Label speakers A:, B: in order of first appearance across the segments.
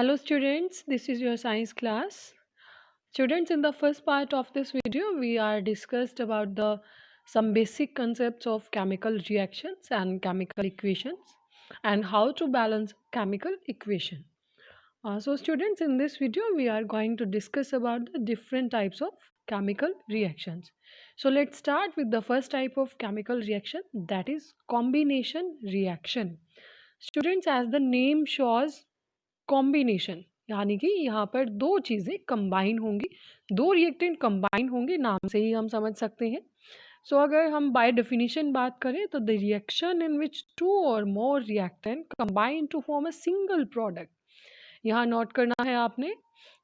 A: Hello students, this is your science class. Students, in the first part of this video, we are discussed about the some basic concepts of chemical reactions and chemical equations and how to balance chemical equation. So students, in this video, we are going to discuss about the different types of chemical reactions. So let's start with the first type of chemical reaction, that is combination reaction. Students, as the name shows, combination यानी कि यहाँ पर दो चीज़ें combine होंगी, दो reactant combine होंगे, नाम से ही हम समझ सकते हैं। सो अगर हम बाय डेफिनेशन बात करें तो the reaction in which two और more reactant combine to form a single product. यहाँ नोट करना है आपने,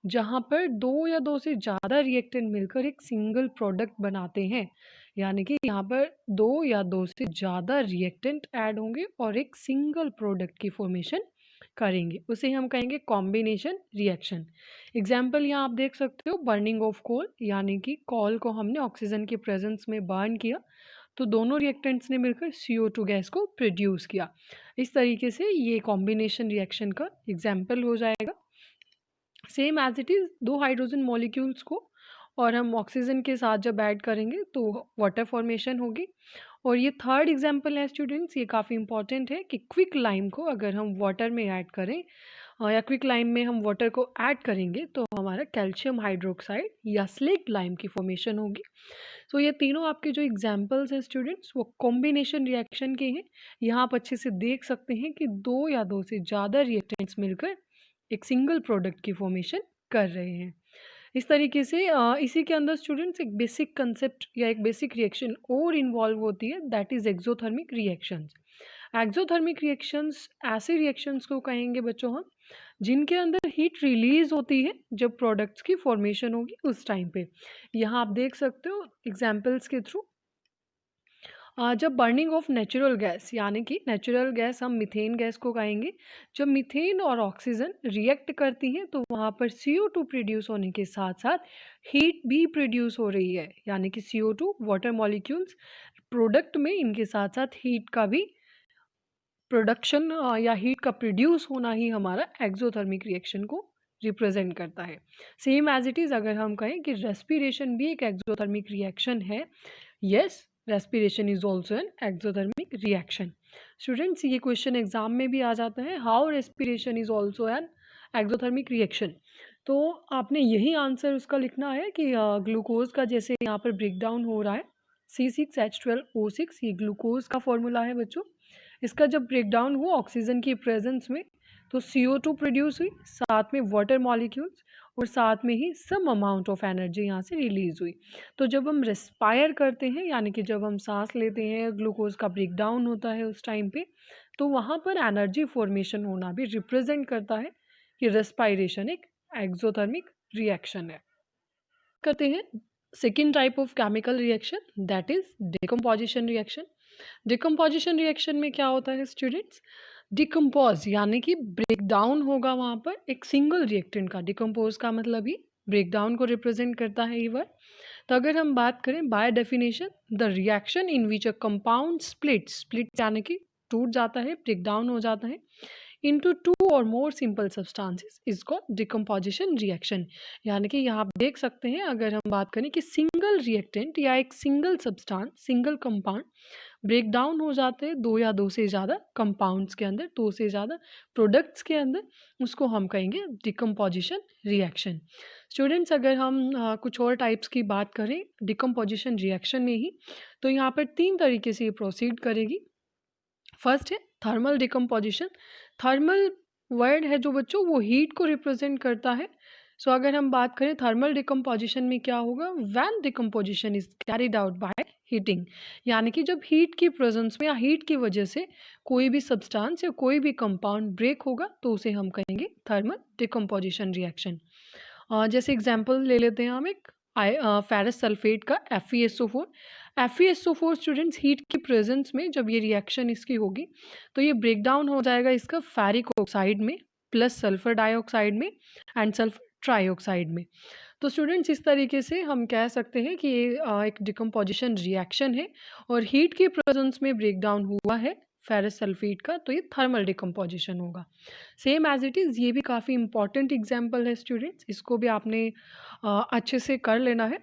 A: जहाँ पर दो या दो से ज़्यादा रिएक्टेंट मिलकर एक सिंगल प्रोडक्ट बनाते हैं, यानी कि यहाँ पर दो या दो से ज़्यादा रिएक्टेंट ऐड होंगे और एक सिंगल प्रोडक्ट की फॉर्मेशन करेंगे, उसे हम कहेंगे कॉम्बिनेशन रिएक्शन। एग्जाम्पल यहाँ आप देख सकते हो, बर्निंग ऑफ कोल, यानी कि कोल को हमने ऑक्सीजन के प्रेजेंस में बर्न किया तो दोनों रिएक्टेंट्स ने मिलकर CO2 गैस को प्रोड्यूस किया। इस तरीके से ये कॉम्बिनेशन रिएक्शन का एग्जाम्पल हो जाएगा। सेम एज इट इज़, दो हाइड्रोजन मॉलिक्यूल्स को और हम ऑक्सीजन के साथ जब ऐड करेंगे तो वाटर फॉर्मेशन होगी। और ये थर्ड एग्जाम्पल है स्टूडेंट्स, ये काफ़ी इंपॉर्टेंट है कि क्विक लाइम को अगर हम वाटर में ऐड करें या क्विक लाइम में हम वाटर को ऐड करेंगे तो हमारा कैल्शियम हाइड्रोक्साइड या स्लेक्ट लाइम की फॉर्मेशन होगी। तो ये तीनों आपके जो एग्जाम्पल्स हैं स्टूडेंट्स, वो कॉम्बिनेशन रिएक्शन के हैं। यहाँ आप अच्छे से देख सकते हैं कि दो या दो से ज़्यादा रिएक्टेंट्स मिलकर एक सिंगल प्रोडक्ट की फॉर्मेशन कर रहे हैं। इस तरीके से इसी के अंदर स्टूडेंट्स एक बेसिक कंसेप्ट या एक बेसिक रिएक्शन और इन्वॉल्व होती है, that is exothermic reactions. Exothermic reactions ऐसे रिएक्शंस को कहेंगे बच्चों हम, जिनके अंदर हीट रिलीज होती है जब प्रोडक्ट्स की फॉर्मेशन होगी उस टाइम पे। यहाँ आप देख सकते हो एग्जाम्पल्स के थ्रू, जब बर्निंग ऑफ नेचुरल गैस, यानी कि नेचुरल गैस हम मीथेन गैस को कहेंगे, जब मीथेन और ऑक्सीजन रिएक्ट करती हैं तो वहाँ पर CO2 प्रोड्यूस होने के साथ साथ हीट भी प्रोड्यूस हो रही है, यानी कि CO2 वाटर मॉलिक्यूल्स प्रोडक्ट में इनके साथ साथ हीट का भी प्रोडक्शन या हीट का प्रोड्यूस होना ही हमारा एक्सोथर्मिक रिएक्शन को रिप्रेजेंट करता है। सेम एज इट इज़ अगर हम कहें कि रेस्पिरेशन भी एक एक्सोथर्मिक रिएक्शन है, yes, respiration is also an exothermic reaction. Students, ये क्वेश्चन एग्जाम में भी आ जाता है, how respiration is also an exothermic reaction. तो आपने यही आंसर उसका लिखना है कि ग्लूकोज का जैसे यहाँ पर ब्रेक डाउन हो रहा है, C6H12O6, ये ग्लूकोज का फॉर्मूला है बच्चों। इसका जब ब्रेक डाउन हुआ ऑक्सीजन की प्रेजेंस में तो CO2 प्रोड्यूस हुई, साथ में वाटर मॉलिक्यूल्स और साथ में ही सम अमाउंट ऑफ एनर्जी यहाँ से रिलीज हुई। तो जब हम रेस्पायर करते हैं, यानी कि जब हम सांस लेते हैं, ग्लूकोज का ब्रेक डाउन होता है उस टाइम पे, तो वहाँ पर एनर्जी फॉर्मेशन होना भी रिप्रेजेंट करता है कि रेस्पायरेशन एक एक्सोथर्मिक रिएक्शन है। करते हैं second type of chemical reaction, that is decomposition reaction. Decomposition reaction में क्या होता है स्टूडेंट्स, डिकम्पोज यानी कि ब्रेक डाउन होगा वहाँ पर एक सिंगल रिएक्टेंट का। डिकम्पोज का मतलब ही ब्रेक डाउन को रिप्रेजेंट करता है ये वर्ड। तो अगर हम बात करें by definition, the reaction in which a compound split यानी कि टूट जाता है, ब्रेक डाउन हो जाता है, into two or more simple substances is called decomposition reaction। यानी कि यहाँ आप देख सकते हैं, अगर हम बात करें कि सिंगल रिएक्टेंट या एक single substance, single compound break down हो जाते हैं दो या दो से ज़्यादा कंपाउंड्स के अंदर, दो से ज़्यादा प्रोडक्ट्स के अंदर, उसको हम कहेंगे डिकम्पोजिशन रिएक्शन। स्टूडेंट्स, अगर हम कुछ और टाइप्स की बात करें डिकम्पोजिशन रिएक्शन में ही, तो यहाँ पर तीन तरीके से ये प्रोसीड करेगी। फर्स्ट है थर्मल डिकम्पोजिशन। थर्मल वर्ड है जो बच्चों, वो हीट को रिप्रेजेंट करता है। सो अगर हम बात करें थर्मल डिकम्पोजिशन में क्या होगा, when decomposition is carried out by heating, यानी कि जब हीट की प्रेजेंस में या हीट की वजह से कोई भी सब्सटेंस या कोई भी कंपाउंड ब्रेक होगा तो उसे हम कहेंगे थर्मल डिकम्पोजिशन रिएक्शन। जैसे एग्जांपल ले लेते हैं हम एक फेरस सल्फेट का FeSO4। FeSO4 स्टूडेंट्स, हीट की प्रेजेंस में जब ये रिएक्शन इसकी होगी तो ये ब्रेक डाउन हो जाएगा इसका फेरिक ऑक्साइड में प्लस सल्फर डाइऑक्साइड में एंड सल्फर ट्राइऑक्साइड में। तो स्टूडेंट्स, इस तरीके से हम कह सकते हैं कि ये एक डिकम्पोजिशन रिएक्शन है और हीट की प्रेजेंस में ब्रेक डाउन हुआ है फेरस सल्फेट का, तो ये थर्मल डिकम्पोजिशन होगा। सेम एज इट इज़ ये भी काफ़ी इंपॉर्टेंट एग्जाम्पल है स्टूडेंट्स, इसको भी आपने अच्छे से कर लेना है।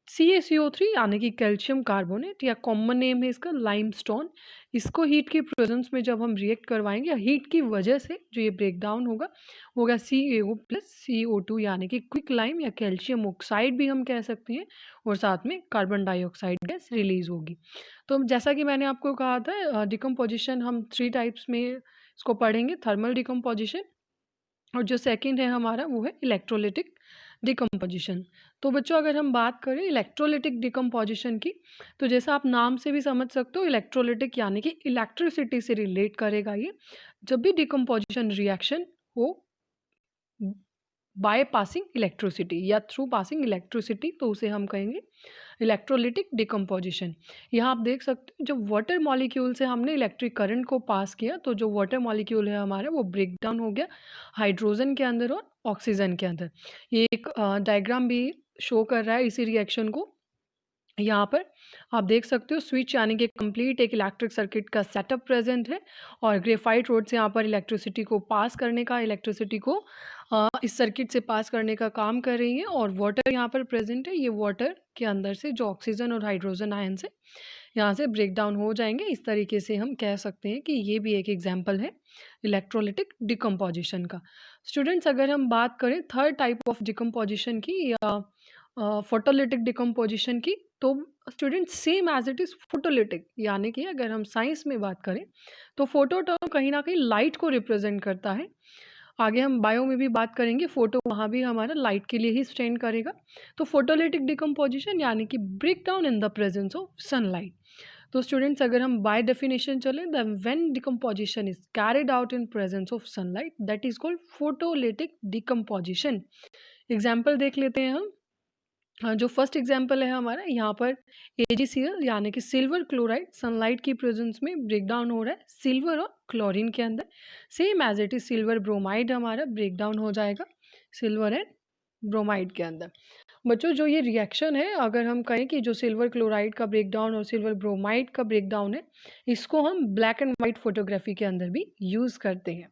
A: CaCO3 यानी कि कैल्शियम कार्बोनेट या कॉमन नेम है इसका लाइमस्टोन, इसको हीट की प्रेजेंस में जब हम रिएक्ट करवाएंगे या हीट की वजह से जो ये ब्रेक डाउन होगा CaO प्लस CO2 यानी कि क्विक लाइम या कैल्शियम ऑक्साइड भी हम कह सकते हैं, और साथ में कार्बन डाइऑक्साइड गैस रिलीज होगी। तो जैसा कि मैंने आपको कहा था डिकम्पोजिशन हम 3 टाइप्स में इसको पढ़ेंगे, थर्मल डिकम्पोजिशन, और जो सेकंड है हमारा वो है इलेक्ट्रोलिटिक डिकम्पोजिशन। तो बच्चों अगर हम बात करें इलेक्ट्रोलिटिक डिकम्पोजिशन की, तो जैसा आप नाम से भी समझ सकते हो इलेक्ट्रोलिटिक यानी कि इलेक्ट्रिसिटी से रिलेट करेगा ये। जब भी डिकम्पोजिशन रिएक्शन हो बाय पासिंग इलेक्ट्रिसिटी या थ्रू पासिंग इलेक्ट्रिसिटी, तो उसे हम कहेंगे इलेक्ट्रोलिटिक डिकम्पोजिशन। यहाँ आप देख सकते हो जब वाटर मॉलिक्यूल से हमने इलेक्ट्रिक करंट को पास किया, तो जो वाटर मॉलिक्यूल है हमारा वो ब्रेक डाउन हो गया हाइड्रोजन के अंदर और ऑक्सीजन के अंदर। ये एक डायग्राम भी शो कर रहा है इसी रिएक्शन को। यहाँ पर आप देख सकते हो स्विच यानी कि कंप्लीट एक इलेक्ट्रिक सर्किट का सेटअप प्रेजेंट है, और ग्रेफाइट रोड से यहाँ पर इलेक्ट्रिसिटी को पास करने का, इलेक्ट्रिसिटी को इस सर्किट से पास करने का काम कर रही है, और वाटर यहाँ पर प्रेजेंट है। ये वाटर के अंदर से जो ऑक्सीजन और हाइड्रोजन आयन से यहाँ से ब्रेक डाउन हो जाएंगे। इस तरीके से हम कह सकते हैं कि ये भी एक एग्जाम्पल है इलेक्ट्रोलिटिक डिकम्पोजिशन का। स्टूडेंट्स अगर हम बात करें थर्ड टाइप ऑफ डिकम्पोजिशन की या फोटोलिटिक डिकम्पोजिशन की, तो student same as it is photolytic यानी कि अगर हम साइंस में बात करें तो फोटो टर्म कहीं ना कहीं लाइट को रिप्रेजेंट करता है। आगे हम बायो में भी बात करेंगे, फोटो वहाँ भी हमारा लाइट के लिए ही स्टैंड करेगा। तो फोटोलिटिक डिकम्पोजिशन यानी कि break down in the presence of sunlight. तो स्टूडेंट्स अगर हम बाय डेफिनेशन चलें, the when decomposition is carried out in presence of sunlight that is called photolytic decomposition. Example देख लेते हैं हम। हाँ, जो फर्स्ट एग्जांपल है हमारा यहाँ पर AgCl यानी कि सिल्वर क्लोराइड सनलाइट की प्रेजेंस में ब्रेक डाउन हो रहा है सिल्वर और क्लोरीन के अंदर। Same as it is silver bromide हमारा ब्रेक डाउन हो जाएगा सिल्वर एंड ब्रोमाइड के अंदर। बच्चों जो ये रिएक्शन है, अगर हम कहें कि जो सिल्वर क्लोराइड का ब्रेक डाउन और सिल्वर ब्रोमाइड का ब्रेक डाउन है, इसको हम ब्लैक एंड वाइट फोटोग्राफी के अंदर भी यूज़ करते हैं।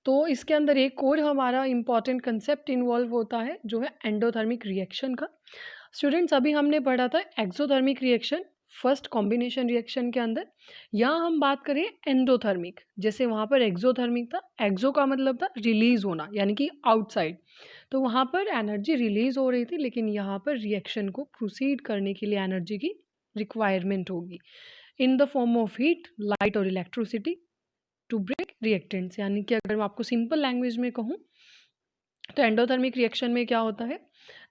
A: तो इसके अंदर एक और हमारा इम्पॉर्टेंट कंसेप्ट इन्वॉल्व होता है जो है एंडोथर्मिक रिएक्शन का। स्टूडेंट्स अभी हमने पढ़ा था exothermic reaction first combination reaction के अंदर, यहाँ हम बात करें एंडोथर्मिक। जैसे वहाँ पर एक्सोथर्मिक था, एक्सो का मतलब था रिलीज होना यानी कि आउटसाइड, तो वहाँ पर एनर्जी रिलीज हो रही थी, लेकिन यहाँ पर रिएक्शन को प्रोसीड करने के लिए एनर्जी की रिक्वायरमेंट होगी in the form of heat light और इलेक्ट्रिसिटी टू ब्रेक रिएक्टेंट्स। यानी कि अगर मैं आपको सिंपल लैंग्वेज में कहूँ तो एंडोथर्मिक रिएक्शन में क्या होता है,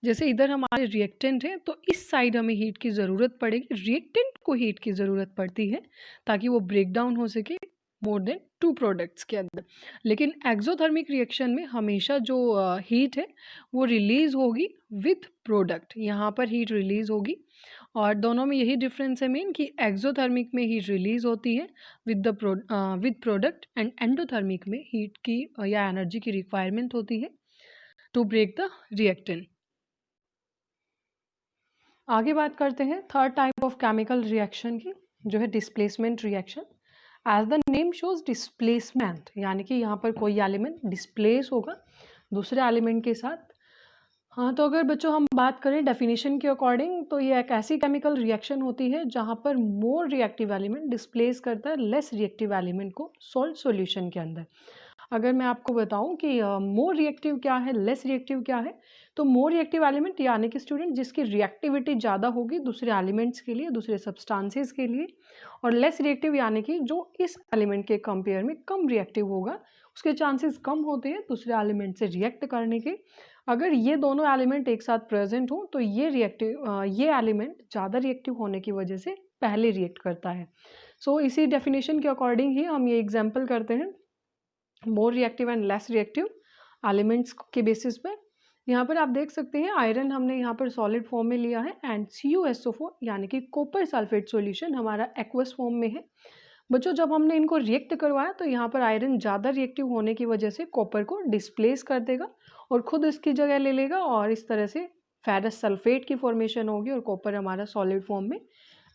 A: जैसे इधर हमारे रिएक्टेंट है तो इस साइड हमें हीट की ज़रूरत पड़ेगी, रिएक्टेंट को हीट की ज़रूरत पड़ती है ताकि वो ब्रेक डाउन हो सके मोर देन 2 प्रोडक्ट्स के अंदर। लेकिन एक्सोथर्मिक रिएक्शन में हमेशा जो हीट है वो रिलीज होगी विथ प्रोडक्ट, यहाँ पर हीट रिलीज होगी, और दोनों में यही डिफरेंस है मेन कि एक्सोथर्मिक में हीट रिलीज होती है विद प्रोडक्ट, एंड एंडोथर्मिक में हीट की या एनर्जी की रिक्वायरमेंट होती है टू ब्रेक द रिएक्टेंट। आगे बात करते हैं third type of chemical reaction की जो है displacement reaction. As the name shows displacement यानी कि यहाँ पर कोई एलिमेंट डिस्प्लेस होगा दूसरे एलिमेंट के साथ। हाँ, तो अगर बच्चों हम बात करें डेफिनेशन के अकॉर्डिंग, तो ये एक ऐसी केमिकल रिएक्शन होती है जहाँ पर मोर रिएक्टिव एलिमेंट डिस्प्लेस करता है लेस रिएक्टिव एलिमेंट को सॉल्ट सॉल्यूशन के अंदर। अगर मैं आपको बताऊं कि मोर रिएक्टिव क्या है लेस रिएक्टिव क्या है, तो मोर रिएक्टिव एलिमेंट यानी कि स्टूडेंट जिसकी रिएक्टिविटी ज़्यादा होगी दूसरे एलिमेंट्स के लिए, दूसरे सब्सटेंसेस के लिए, और लेस रिएक्टिव यानी कि जो इस एलिमेंट के कंपेयर में कम रिएक्टिव होगा, उसके चांसेस कम होते हैं दूसरे एलिमेंट से रिएक्ट करने के। अगर ये दोनों एलिमेंट एक साथ प्रेजेंट हो तो ये एलिमेंट ज़्यादा रिएक्टिव होने की वजह से पहले रिएक्ट करता है। सो इसी डेफिनेशन के अकॉर्डिंग ही हम ये एग्जाम्पल करते हैं more reactive and less reactive elements के बेसिस पर। यहाँ पर आप देख सकते हैं आयरन हमने यहाँ पर सॉलिड फॉर्म में लिया है, एंड CuSO4 यानी कि कॉपर सल्फेट सॉल्यूशन हमारा एक्वस फॉर्म में है। बच्चों जब हमने इनको रिएक्ट करवाया तो यहाँ पर आयरन ज़्यादा रिएक्टिव होने की वजह से कॉपर को डिस्प्लेस कर देगा और खुद इसकी जगह ले लेगा, और इस तरह से फेरस सल्फेट की फॉर्मेशन होगी और कॉपर हमारा सॉलिड फॉर्म में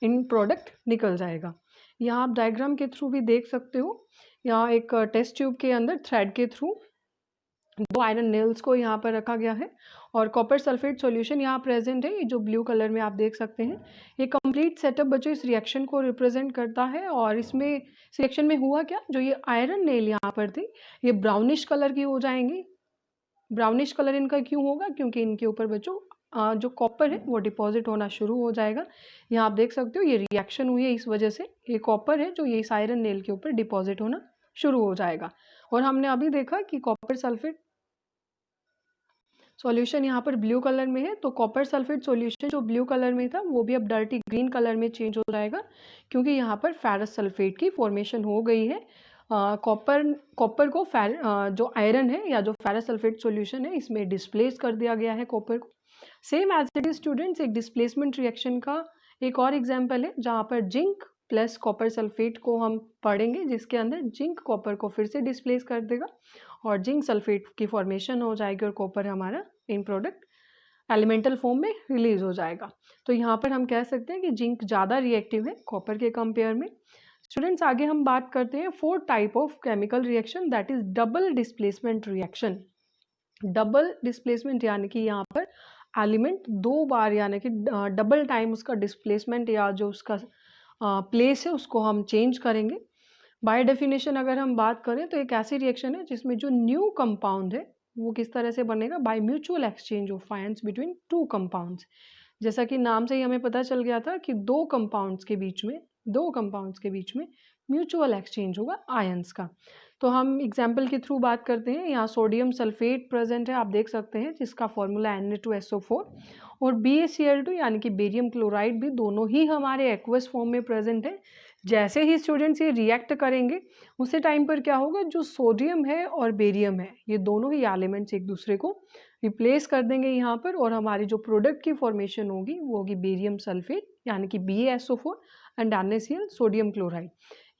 A: इन प्रोडक्ट निकल जाएगा। यहाँ आप डायग्राम के थ्रू भी देख सकते हो। यहाँ एक टेस्ट ट्यूब के अंदर थ्रेड के थ्रू 2 आयरन नेल्स को यहाँ पर रखा गया है और कॉपर सल्फेट सॉल्यूशन यहाँ प्रेजेंट है। ये जो ब्लू कलर में आप देख सकते हैं, ये कंप्लीट सेटअप बच्चों इस रिएक्शन को रिप्रेजेंट करता है। और इसमें इस रिएक्शन में हुआ क्या, जो ये आयरन नेल यहाँ पर थी, ये ब्राउनिश कलर की हो जाएंगी। ब्राउनिश कलर इनका क्यों होगा, क्योंकि इनके ऊपर बच्चों जो कॉपर है वो डिपॉजिट होना शुरू हो जाएगा। यहाँ आप देख सकते हो ये रिएक्शन हुई है, इस वजह से ये कॉपर है जो ये इस आयरन नेल के ऊपर डिपॉजिट होना शुरू हो जाएगा। और हमने अभी देखा कि कॉपर सल्फेट सॉल्यूशन यहाँ पर ब्लू कलर में है, तो कॉपर सल्फेट सॉल्यूशन जो ब्लू कलर में था वो भी अब डर्टी ग्रीन कलर में चेंज हो जाएगा, क्योंकि यहाँ पर फेरस सल्फेट की फॉर्मेशन हो गई है। कॉपर को जो आयरन है या जो फेरस सल्फेट सॉल्यूशन है इसमें डिस्प्लेस कर दिया गया है कॉपर को। Same as it is students, एक डिस्प्लेसमेंट रिएक्शन का एक और एग्जाम्पल है जहाँ पर जिंक प्लस कॉपर सल्फेट को हम पढ़ेंगे, जिसके अंदर जिंक कॉपर को फिर से डिस्प्लेस कर देगा और जिंक सल्फेट की फॉर्मेशन हो जाएगी और कॉपर हमारा इन प्रोडक्ट एलिमेंटल फॉर्म में रिलीज हो जाएगा। तो यहाँ पर हम कह सकते हैं कि जिंक ज़्यादा रिएक्टिव है कॉपर के कंपेयर में। स्टूडेंट्स, आगे हम बात करते हैं 4 type of chemical reaction, that is double displacement reaction. Double displacement यानी कि यहाँ पर एलिमेंट 2 बार यानी कि डबल टाइम उसका डिस्प्लेसमेंट या जो उसका प्लेस है उसको हम चेंज करेंगे। बाय डेफिनेशन अगर हम बात करें तो एक ऐसी रिएक्शन है जिसमें जो न्यू कंपाउंड है वो किस तरह से बनेगा, by mutual exchange of ions between 2 compounds. जैसा कि नाम से ही हमें पता चल गया था कि दो कंपाउंड्स के बीच में म्यूचुअल एक्सचेंज होगा आयंस का। तो हम एग्जाम्पल के थ्रू बात करते हैं। यहाँ सोडियम सल्फेट प्रेजेंट है, आप देख सकते हैं, जिसका फॉर्मूला Na2SO4 और BaCl2 यानी कि बेरियम क्लोराइड भी दोनों ही हमारे एक्वस फॉर्म में प्रेजेंट है। जैसे ही स्टूडेंट्स ये रिएक्ट करेंगे उसी टाइम पर क्या होगा, जो सोडियम है और बेरियम है ये दोनों ही एलिमेंट्स एक दूसरे को रिप्लेस कर देंगे यहाँ पर, और हमारी जो प्रोडक्ट की फॉर्मेशन होगी वो होगी बेरियम सल्फेट यानी कि BaSO4 and NaCl sodium chloride.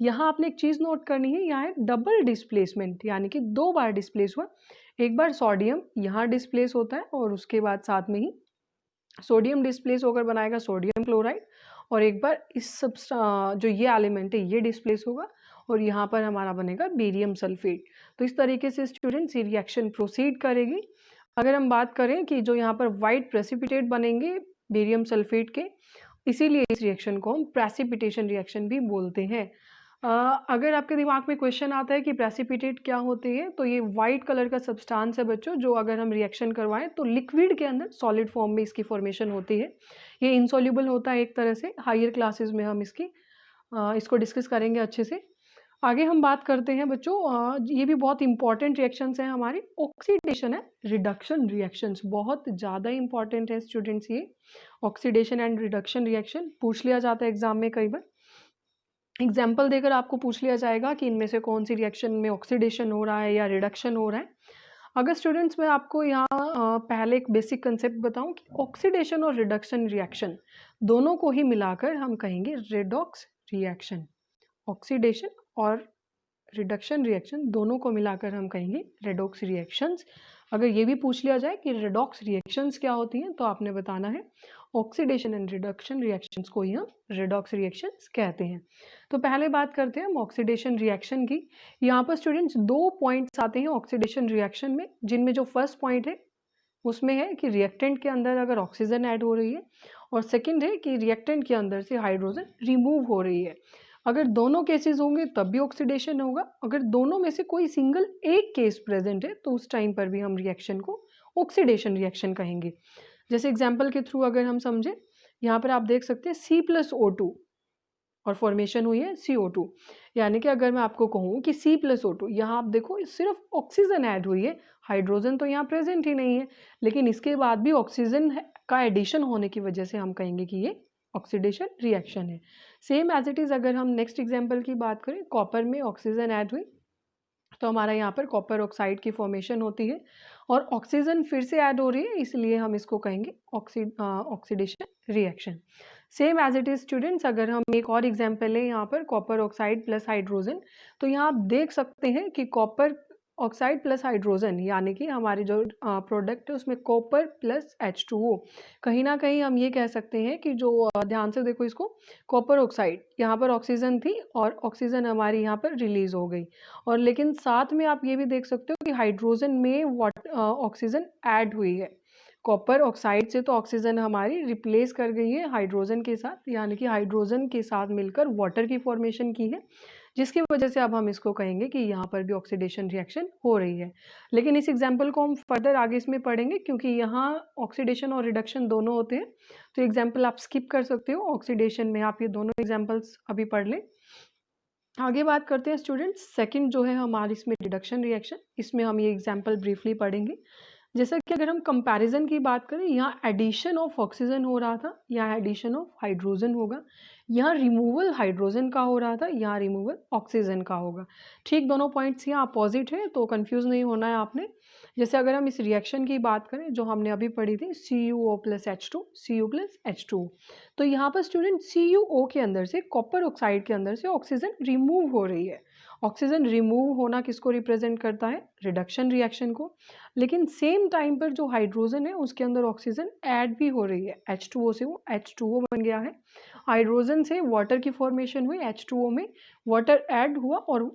A: यहाँ आपने एक चीज़ नोट करनी है, यहाँ डबल डिस्प्लेसमेंट यानी कि 2 बार डिस्प्लेस हुआ। एक बार सोडियम यहाँ डिस्प्लेस होता है और उसके बाद साथ में ही सोडियम डिस्प्लेस होकर बनाएगा सोडियम क्लोराइड, और एक बार इस जो ये एलिमेंट है ये डिस्प्लेस होगा और यहाँ पर हमारा बनेगा बेरियम सल्फेट। तो इस तरीके से स्टूडेंट्स ये रिएक्शन प्रोसीड करेगी। अगर हम बात करें कि जो यहाँ पर वाइट प्रेसिपिटेट बनेंगे बेरियम सल्फेट के, इसीलिए इस रिएक्शन को हम प्रेसिपिटेशन रिएक्शन भी बोलते हैं। अगर आपके दिमाग में क्वेश्चन आता है कि प्रेसिपिटेट क्या होती है, तो ये वाइट कलर का सब्सटेंस है बच्चों, जो अगर हम रिएक्शन करवाएं तो लिक्विड के अंदर सॉलिड फॉर्म में इसकी फॉर्मेशन होती है। ये इनसॉल्युबल होता है एक तरह से। हायर क्लासेस में हम इसको डिस्कस करेंगे अच्छे से। आगे हम बात करते हैं बच्चों, ये भी बहुत इंपॉर्टेंट रिएक्शंस हैं हमारी, ऑक्सीडेशन है रिडक्शन रिएक्शंस, बहुत ज़्यादा इंपॉर्टेंट है स्टूडेंट्स। ये ऑक्सीडेशन एंड रिडक्शन रिएक्शन पूछ लिया जाता है एग्जाम में कई बार। एग्जाम्पल देकर आपको पूछ लिया जाएगा कि इनमें से कौन सी रिएक्शन में ऑक्सीडेशन हो रहा है या रिडक्शन हो रहा है। अगर स्टूडेंट्स मैं आपको यहाँ पहले एक बेसिक कंसेप्ट बताऊं कि ऑक्सीडेशन और रिडक्शन रिएक्शन दोनों को ही मिलाकर हम कहेंगे रेडॉक्स रिएक्शन। ऑक्सीडेशन और रिडक्शन रिएक्शन दोनों को मिलाकर हम कहेंगे रेडॉक्स रिएक्शंस। अगर ये भी पूछ लिया जाए कि रेडॉक्स रिएक्शंस क्या होती हैं, तो आपने बताना है ऑक्सीडेशन एंड रिडक्शन रिएक्शंस को ही हम रेडॉक्स रिएक्शंस कहते हैं। तो पहले बात करते हैं हम ऑक्सीडेशन रिएक्शन की। यहाँ पर स्टूडेंट्स 2 पॉइंट्स आते हैं ऑक्सीडेशन रिएक्शन में, जिनमें जो फर्स्ट पॉइंट है उसमें है कि रिएक्टेंट के अंदर अगर ऑक्सीजन ऐड हो रही है, और सेकेंड है कि रिएक्टेंट के अंदर से हाइड्रोजन रिमूव हो रही है। अगर दोनों केसेस होंगे तब भी ऑक्सीडेशन होगा। अगर दोनों में से कोई सिंगल एक केस प्रेजेंट है तो उस टाइम पर भी हम रिएक्शन को ऑक्सीडेशन रिएक्शन कहेंगे। जैसे एग्जाम्पल के थ्रू अगर हम समझे, यहाँ पर आप देख सकते हैं C+O2 और फॉर्मेशन हुई है CO2। यानी कि अगर मैं आपको कहूँ कि C+O2, यहाँ आप देखो सिर्फ ऑक्सीजन ऐड हुई है, हाइड्रोजन तो यहाँ प्रेजेंट ही नहीं है, लेकिन इसके बाद भी ऑक्सीजन का एडिशन होने की वजह से हम कहेंगे कि ये ऑक्सीडेशन रिएक्शन है। सेम एज इट इज़ अगर हम नेक्स्ट एग्जाम्पल की बात करें, कॉपर में ऑक्सीजन ऐड हुई तो हमारा यहाँ पर कॉपर ऑक्साइड की फॉर्मेशन होती है, और ऑक्सीजन फिर से ऐड हो रही है, इसलिए हम इसको कहेंगे oxidation reaction. Same as it is students, अगर हम एक और एग्जाम्पल है यहाँ पर कॉपर ऑक्साइड प्लस हाइड्रोजन, तो यहाँ आप देख सकते हैं कि कॉपर ऑक्साइड प्लस हाइड्रोजन, यानी कि हमारी जो प्रोडक्ट है उसमें कॉपर प्लस H2O। कहीं ना कहीं हम ये कह सकते हैं कि जो ध्यान से देखो इसको, कॉपर ऑक्साइड, यहाँ पर ऑक्सीजन थी और ऑक्सीजन हमारी यहाँ पर रिलीज हो गई, और लेकिन साथ में आप ये भी देख सकते हो कि हाइड्रोजन में ऑक्सीजन ऐड हुई है। कॉपर ऑक्साइड से तो ऑक्सीजन हमारी रिप्लेस कर गई है हाइड्रोजन के साथ, यानी कि हाइड्रोजन के साथ मिलकर वाटर की फॉर्मेशन की है, जिसकी वजह से अब हम इसको कहेंगे कि यहाँ पर भी ऑक्सीडेशन रिएक्शन हो रही है। लेकिन इस एग्जाम्पल को हम फर्दर आगे इसमें पढ़ेंगे, क्योंकि यहाँ ऑक्सीडेशन और रिडक्शन दोनों होते हैं, तो एग्जाम्पल आप स्किप कर सकते हो। ऑक्सीडेशन में आप ये दोनों एग्जाम्पल्स अभी पढ़ लें। आगे बात करते हैं स्टूडेंट्स, सेकंड जो है हमारी इसमें रिडक्शन रिएक्शन, इसमें हम ये एग्जाम्पल ब्रीफली पढ़ेंगे। जैसा कि अगर हम कंपैरिजन की बात करें, यहाँ एडिशन ऑफ ऑक्सीजन हो रहा था, यहाँ एडिशन ऑफ हाइड्रोजन होगा, यहाँ रिमूवल हाइड्रोजन का हो रहा था, यहाँ रिमूवल ऑक्सीजन का होगा। ठीक, दोनों पॉइंट्स यहाँ अपोजिट है, तो कंफ्यूज नहीं होना है आपने। जैसे अगर हम इस रिएक्शन की बात करें जो हमने अभी पढ़ी थी, CuO plus H2, Cu plus H2, तो यहाँ पर स्टूडेंट CuO के अंदर से, कॉपर ऑक्साइड के अंदर से ऑक्सीजन रिमूव हो रही है। ऑक्सीजन रिमूव होना किसको रिप्रेजेंट करता है? रिडक्शन रिएक्शन को। लेकिन सेम टाइम पर जो हाइड्रोजन है उसके अंदर ऑक्सीजन ऐड भी हो रही है, H2O से वो H2O बन गया है। हाइड्रोजन से वाटर की फॉर्मेशन हुई, H2O में वाटर ऐड हुआ, और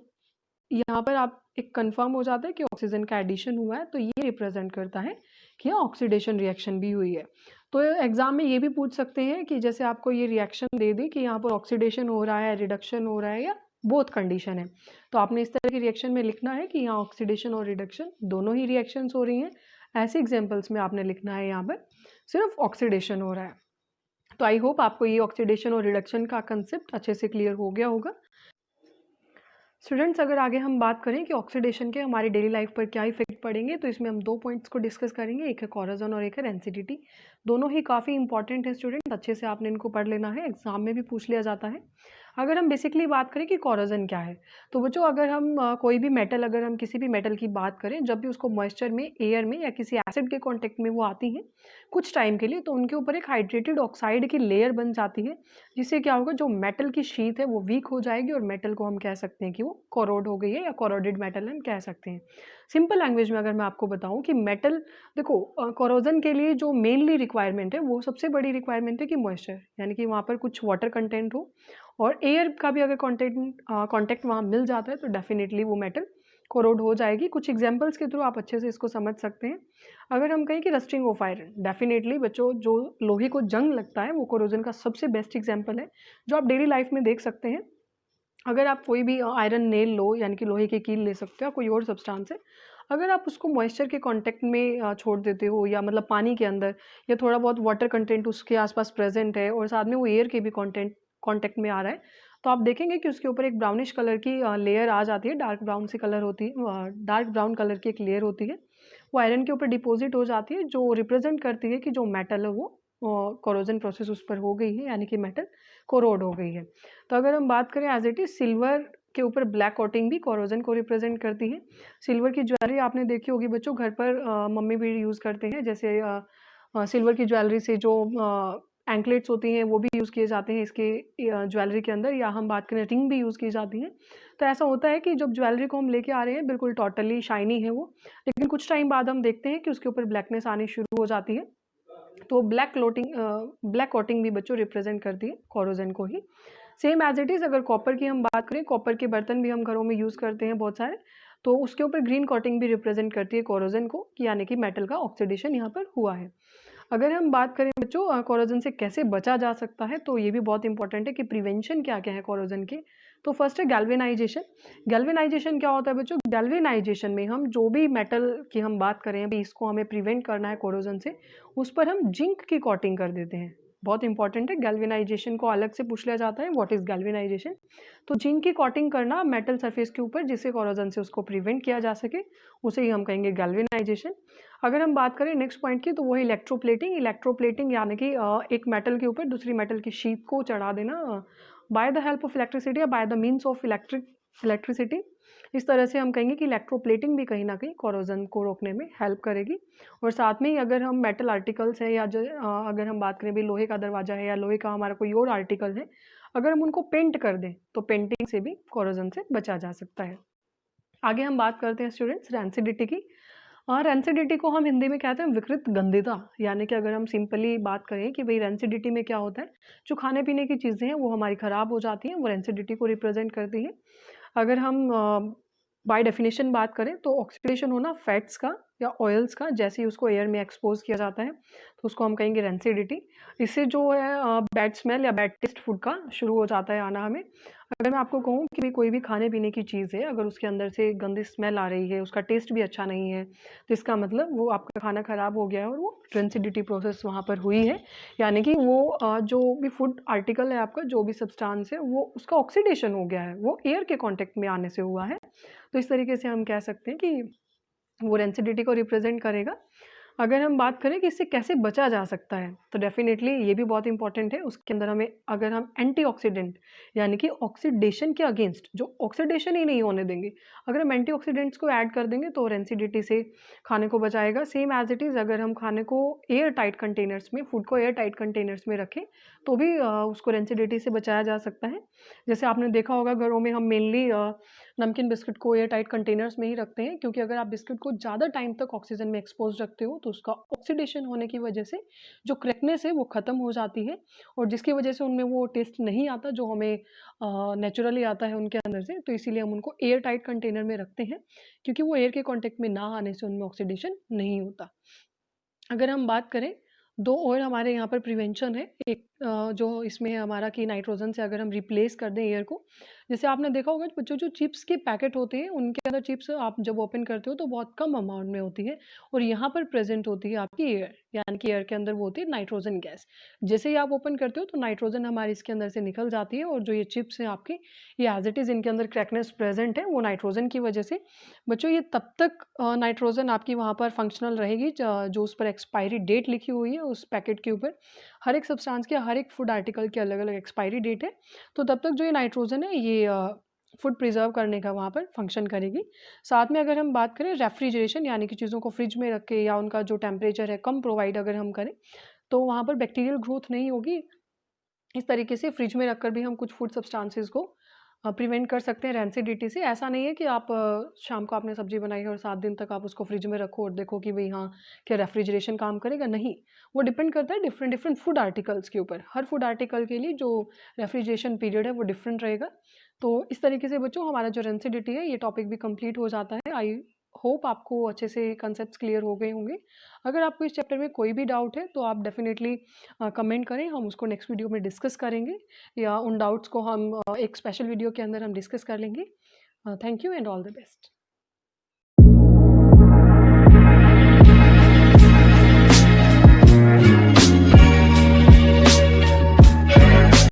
A: यहाँ पर आप एक कंफर्म हो जाता है कि ऑक्सीजन का एडिशन हुआ है, तो ये रिप्रेजेंट करता है कि यहाँ ऑक्सीडेशन रिएक्शन भी हुई है। तो एग्जाम में ये भी पूछ सकते हैं कि जैसे आपको ये रिएक्शन दे दी कि यहाँ पर ऑक्सीडेशन हो रहा है, रिडक्शन हो रहा है, या बोथ कंडीशन है, तो आपने इस तरह की रिएक्शन में लिखना है कि यहाँ ऑक्सीडेशन और रिडक्शन दोनों ही रिएक्शंस हो रही हैं। ऐसे एग्जाम्पल्स में आपने लिखना है यहाँ पर सिर्फ ऑक्सीडेशन हो रहा है। तो आई होप आपको ये ऑक्सीडेशन और रिडक्शन का कंसेप्ट अच्छे से क्लियर हो गया होगा। स्टूडेंट्स, अगर आगे हम बात करें कि ऑक्सीडेशन के हमारी डेली लाइफ पर क्या इफेक्ट पड़ेंगे, तो इसमें हम दो पॉइंट्स को डिस्कस करेंगे, एक है कोरोजन और एक है रेंसिडिटी। दोनों ही काफ़ी इंपॉर्टेंट है स्टूडेंट, अच्छे से आपने इनको पढ़ लेना है, एग्जाम में भी पूछ लिया जाता है। अगर हम बेसिकली बात करें कि कोरोजन क्या है, तो बच्चों अगर हम कोई भी मेटल, अगर हम किसी भी मेटल की बात करें, जब भी उसको मॉइस्चर में, एयर में या किसी एसिड के कॉन्टेक्ट में वो आती हैं कुछ टाइम के लिए, तो उनके ऊपर एक हाइड्रेटेड ऑक्साइड की लेयर बन जाती है, जिससे क्या होगा, जो मेटल की शीट है वो वीक हो जाएगी और मेटल को हम कह सकते हैं कि वो कोरोड हो गई है, या कोरोडेड मेटल हम कह सकते हैं। सिंपल लैंग्वेज में अगर मैं आपको बताऊं कि मेटल, देखो कोरोजन के लिए जो मेनली रिक्वायरमेंट है, वो सबसे बड़ी रिक्वायरमेंट है कि मॉइस्चर, यानी कि वहाँ पर कुछ वाटर कंटेंट हो, और एयर का भी अगर कॉन्टेक्ट वहाँ मिल जाता है तो डेफिनेटली वो मेटल कोरोड हो जाएगी। कुछ एग्जांपल्स के थ्रू आप अच्छे से इसको समझ सकते हैं। अगर हम कहें कि रस्टिंग ऑफ आयरन, डेफिनेटली बच्चों जो लोहे को जंग लगता है वो कोरोजन का सबसे बेस्ट एग्जांपल है, जो आप डेली लाइफ में देख सकते हैं। अगर आप कोई भी आयरन नेल लो, यानी कि लोहे की कील ले सकते हो, कोई और सब्सटेंस है, अगर आप उसको मॉइस्चर के कांटेक्ट में छोड़ देते हो, या मतलब पानी के अंदर, या थोड़ा बहुत वाटर कंटेंट उसके आसपास प्रेजेंट है और साथ में वो एयर के भी कांटेक्ट में आ रहा है, तो आप देखेंगे कि उसके ऊपर एक ब्राउनिश कलर की लेयर आ जाती है, डार्क ब्राउन सी कलर होती है, डार्क ब्राउन कलर की एक लेयर होती है, वो आयरन के ऊपर डिपॉजिट हो जाती है, जो रिप्रेजेंट करती है कि जो मेटल है वो कोरोजन प्रोसेस उस पर हो गई है, यानी कि मेटल कोरोड हो गई है। तो अगर हम बात करें एज इट इज, सिल्वर के ऊपर ब्लैक कोटिंग भी कोरोजन को रिप्रेजेंट करती है। सिल्वर की ज्वेलरी आपने देखी होगी बच्चों, घर पर मम्मी भी यूज़ करते हैं, जैसे सिल्वर की ज्वेलरी से जो एंकलेट्स होती हैं वो भी यूज़ किए जाते हैं इसके ज्वेलरी के अंदर, या हम बात करें रिंग भी यूज़ की जाती हैं। तो ऐसा होता है कि जब ज्वेलरी को हम लेके आ रहे हैं बिल्कुल टोटली शाइनी है वो, लेकिन कुछ टाइम बाद हम देखते हैं कि उसके ऊपर ब्लैकनेस आनी शुरू हो जाती है, तो ब्लैक कोटिंग भी बच्चों रिप्रेजेंट करती है कोरोजन को ही। सेम एज इट इज़, अगर कॉपर की हम बात करें, कॉपर के बर्तन भी हम घरों में यूज़ करते हैं बहुत सारे, तो उसके ऊपर ग्रीन कोटिंग भी रिप्रेजेंट करती है कोरोजन को, यानी कि मेटल का ऑक्सीडेशन यहाँ पर हुआ है। अगर हम बात करें बच्चों कोरोजन से कैसे बचा जा सकता है, तो ये भी बहुत इंपॉर्टेंट है कि प्रिवेंशन क्या क्या है कोरोजन के। तो फर्स्ट है गैल्वेनाइजेशन। गैल्वेनाइजेशन क्या होता है बच्चों? गैल्वेनाइजेशन में हम जो भी मेटल की हम बात करें, अभी इसको हमें प्रिवेंट करना है कोरोजन से, उस पर हम जिंक की कोटिंग कर देते हैं। बहुत इंपॉर्टेंट है, गैल्वेनाइजेशन को अलग से पूछ लिया जाता है, व्हाट इज गैल्वेनाइजेशन। तो जिंक की कोटिंग करना मेटल सरफेस के ऊपर, जिससे कोरोजन से उसको प्रिवेंट किया जा सके, उसे ही हम कहेंगे गैल्वेनाइजेशन। अगर हम बात करें नेक्स्ट पॉइंट की, तो वो है इलेक्ट्रोप्लेटिंग। इलेक्ट्रोप्लेटिंग यानी कि एक मेटल के ऊपर दूसरी मेटल की शीट को चढ़ा देना by the help of electricity, या by the means of electricity. इस तरह से हम कहेंगे कि इलेक्ट्रोप्लेटिंग भी कहीं ना कहीं कोरोजन को रोकने में हेल्प करेगी। और साथ में ही अगर हम मेटल आर्टिकल्स हैं, या अगर हम बात करें भी लोहे का दरवाजा है, या लोहे का हमारा कोई और आर्टिकल है, अगर हम उनको पेंट कर दें तो पेंटिंग से भी कोरोजन से बचा जा सकता है। आगे हम बात करते हैं स्टूडेंट्स रेंसिडिटी की। और रेंसिडिटी को हम हिंदी में कहते हैं विकृत गंधिता, यानी कि अगर हम सिंपली बात करें कि भाई रेंसिडिटी में क्या होता है, जो खाने पीने की चीज़ें हैं वो हमारी ख़राब हो जाती हैं, वो रेंसिडिटी को रिप्रेजेंट करती है। अगर हम बाय डेफिनेशन बात करें तो ऑक्सीडेशन होना फैट्स का या ऑयल्स का, जैसे ही उसको एयर में एक्सपोज किया जाता है तो उसको हम कहेंगे रेंसिडिटी। इससे जो है बैड स्मेल या बैड टेस्ट फूड का शुरू हो जाता है आना हमें। अगर मैं आपको कहूँ कि भाई कोई भी खाने पीने की चीज़ है, अगर उसके अंदर से गंदी स्मेल आ रही है, उसका टेस्ट भी अच्छा नहीं है, तो इसका मतलब वो आपका खाना खराब हो गया है और वो रेंसिडिटी प्रोसेस वहाँ पर हुई है। यानी कि वो जो भी फूड आर्टिकल है आपका, जो भी सब्सटेंस है, वो उसका ऑक्सीडेशन हो गया है, वो एयर के कांटेक्ट में आने से हुआ है। तो इस तरीके से हम कह सकते हैं कि वो रेंसिडिटी को रिप्रेजेंट करेगा। अगर हम बात करें कि इससे कैसे बचा जा सकता है, तो डेफ़िनेटली ये भी बहुत इम्पोर्टेंट है। उसके अंदर हमें अगर हम एंटीऑक्सीडेंट यानी कि ऑक्सीडेशन के अगेंस्ट, जो ऑक्सीडेशन ही नहीं होने देंगे, अगर हम एंटीऑक्सीडेंट्स को ऐड कर देंगे तो रेंसिडिटी से खाने को बचाएगा। सेम एज़ इट इज़ अगर हम खाने को एयर टाइट कंटेनर्स में, फूड को एयर टाइट कंटेनर्स में रखें, तो भी उसको रेंसिडिटी से बचाया जा सकता है। जैसे आपने देखा होगा घरों में हम मेनली नमकीन बिस्किट को एयर टाइट कंटेनर्स में ही रखते हैं, क्योंकि अगर आप बिस्किट को ज़्यादा टाइम तक ऑक्सीजन में एक्सपोज़ रखते हो तो उसका ऑक्सीडेशन होने की वजह से जो क्रैकनेस है वो ख़त्म हो जाती है, और जिसकी वजह से उनमें वो टेस्ट नहीं आता जो हमें नेचुरली आता है उनके अंदर से। तो इसीलिए हम उनको एयर टाइट कंटेनर में रखते हैं, क्योंकि वो एयर के कॉन्टैक्ट में ना आने से उनमें ऑक्सीडेशन नहीं होता। अगर हम बात करें, 2 और हमारे यहाँ पर प्रिवेंशन है। एक जो इसमें है हमारा कि नाइट्रोजन से अगर हम रिप्लेस कर दें एयर को, जैसे आपने देखा होगा बच्चों, जो चिप्स के पैकेट होते हैं उनके अंदर चिप्स आप जब ओपन करते हो तो बहुत कम अमाउंट में होती है, और यहाँ पर प्रेज़ेंट होती है आपकी एयर, यानी कि एयर के अंदर वो होती है नाइट्रोजन गैस। जैसे ही आप ओपन करते हो तो नाइट्रोजन हमारी इसके अंदर से निकल जाती है, और जो ये चिप्स हैं आपकी, ये एज़ इट इज़ इनके अंदर क्रैकनेस प्रेज़ेंट है, वो नाइट्रोजन की वजह से। बच्चों ये तब तक नाइट्रोजन आपकी वहाँ पर फंक्शनल रहेगी जो उस पर एक्सपायरी डेट लिखी हुई है उस पैकेट के ऊपर। हर एक सब्सटेंस के, हर एक फूड आर्टिकल की अलग-अलग एक्सपायरी डेट है। तो तब तक जो ये नाइट्रोजन है ये फूड प्रिज़र्व करने का वहाँ पर फंक्शन करेगी। साथ में अगर हम बात करें रेफ्रिजरेशन, यानी कि चीज़ों को फ्रिज में रख के या उनका जो टेम्परेचर है कम प्रोवाइड अगर हम करें, तो वहाँ पर बैक्टीरियल ग्रोथ नहीं होगी। इस तरीके से फ्रिज में रखकर भी हम कुछ फूड सब्सटेंसेस को प्रिवेंट कर सकते हैं रेंसिडिटी से। ऐसा नहीं है कि आप शाम को आपने सब्ज़ी बनाई है और 7 दिन तक आप उसको फ्रिज में रखो और देखो कि भई हाँ, क्या रेफ्रिजरेशन काम करेगा? नहीं, वो डिपेंड करता है डिफरेंट फूड आर्टिकल्स के ऊपर। हर फूड आर्टिकल के लिए जो रेफ्रिजरेशन पीरियड है वो डिफरेंट रहेगा। तो इस तरीके से बच्चों हमारा जो रेंसिडिटी है ये टॉपिक भी कंप्लीट हो जाता है। आई होप आपको अच्छे से कॉन्सेप्ट्स क्लियर हो गए होंगे। अगर आपको इस चैप्टर में कोई भी डाउट है तो आप डेफ़िनेटली कमेंट करें, हम उसको नेक्स्ट वीडियो में डिस्कस करेंगे, या उन डाउट्स को हम एक स्पेशल वीडियो के अंदर हम डिस्कस कर लेंगे। Thank you and all the best.